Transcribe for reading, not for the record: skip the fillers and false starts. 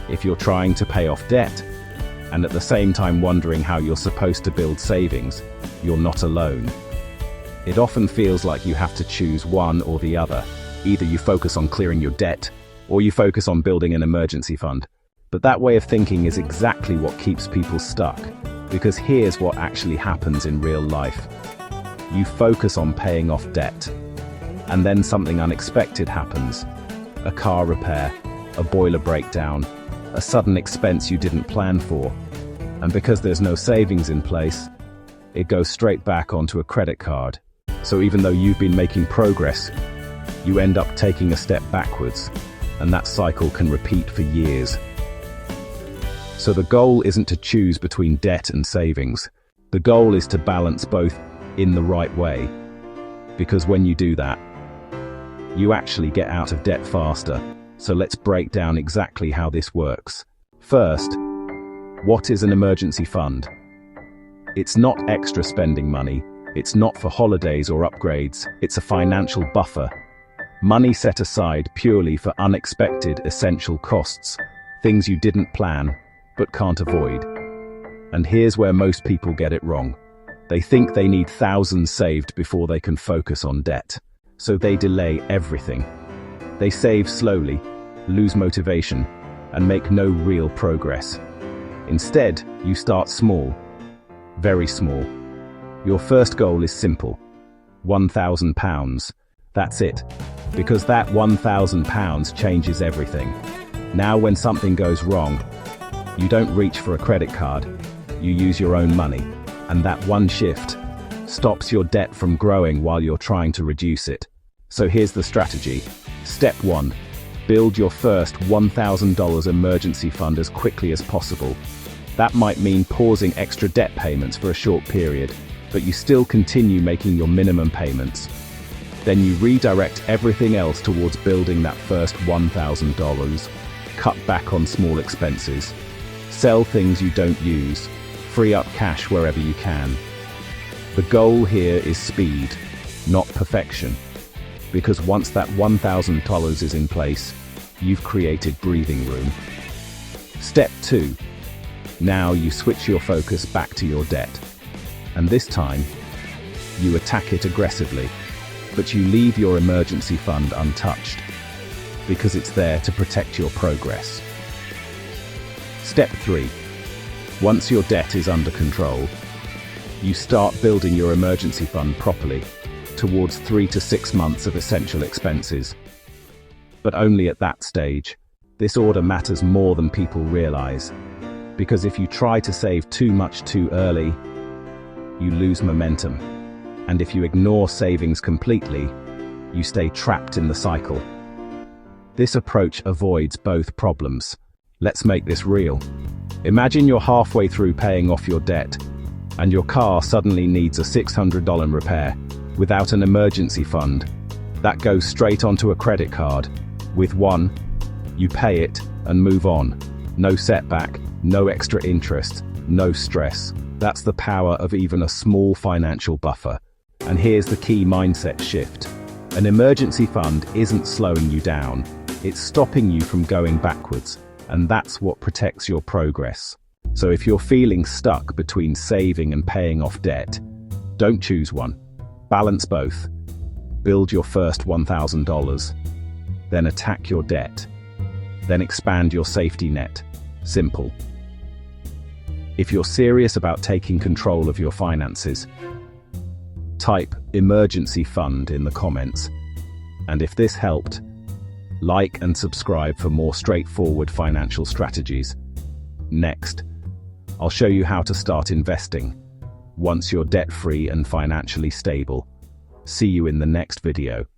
If you're trying to pay off debt, and at the same time wondering how you're supposed to build savings, you're not alone. It often feels like you have to choose one or the other. Either you focus on clearing your debt, or you focus on building an emergency fund. But that way of thinking is exactly what keeps people stuck, because here's what actually happens in real life. You focus on paying off debt, and then something unexpected happens. A car repair, a boiler breakdown, a sudden expense you didn't plan for. And because there's no savings in place, it goes straight back onto a credit card. So even though you've been making progress, you end up taking a step backwards, and that cycle can repeat for years. So the goal isn't to choose between debt and savings. The goal is to balance both in the right way. Because when you do that, you actually get out of debt faster. So let's break down exactly how this works. First, what is an emergency fund? It's not extra spending money. It's not for holidays or upgrades. It's a financial buffer. Money set aside purely for unexpected essential costs. Things you didn't plan, but can't avoid. And here's where most people get it wrong. They think they need thousands saved before they can focus on debt. So they delay everything. They save slowly, lose motivation, and make no real progress. Instead, you start small. Very small. Your first goal is simple. £1,000. That's it. Because that £1,000 changes everything. Now when something goes wrong, you don't reach for a credit card. You use your own money. And that one shift stops your debt from growing while you're trying to reduce it. So here's the strategy. Step 1. Build your first $1,000 emergency fund as quickly as possible. That might mean pausing extra debt payments for a short period, but you still continue making your minimum payments. Then you redirect everything else towards building that first $1,000. Cut back on small expenses. Sell things you don't use. Free up cash wherever you can. The goal here is speed, not perfection. Because once that $1,000 is in place, you've created breathing room. Step 2. Now you switch your focus back to your debt. And this time, you attack it aggressively, but you leave your emergency fund untouched, because it's there to protect your progress. Step 3. Once your debt is under control, you start building your emergency fund properly, towards 3 to 6 months of essential expenses. But only at that stage. This order matters more than people realize, because if you try to save too much too early, you lose momentum. And if you ignore savings completely, you stay trapped in the cycle. This approach avoids both problems. Let's make this real. Imagine you're halfway through paying off your debt, and your car suddenly needs a $600 repair. Without an emergency fund, that goes straight onto a credit card. With one, you pay it and move on. No setback, no extra interest, no stress. That's the power of even a small financial buffer. And here's the key mindset shift. An emergency fund isn't slowing you down. It's stopping you from going backwards. And that's what protects your progress. So if you're feeling stuck between saving and paying off debt, don't choose one. Balance both. Build your first $1,000. Then attack your debt. Then expand your safety net. Simple. If you're serious about taking control of your finances, type emergency fund in the comments. And if this helped, like and subscribe for more straightforward financial strategies. Next, I'll show you how to start investing once you're debt-free and financially stable. See you in the next video.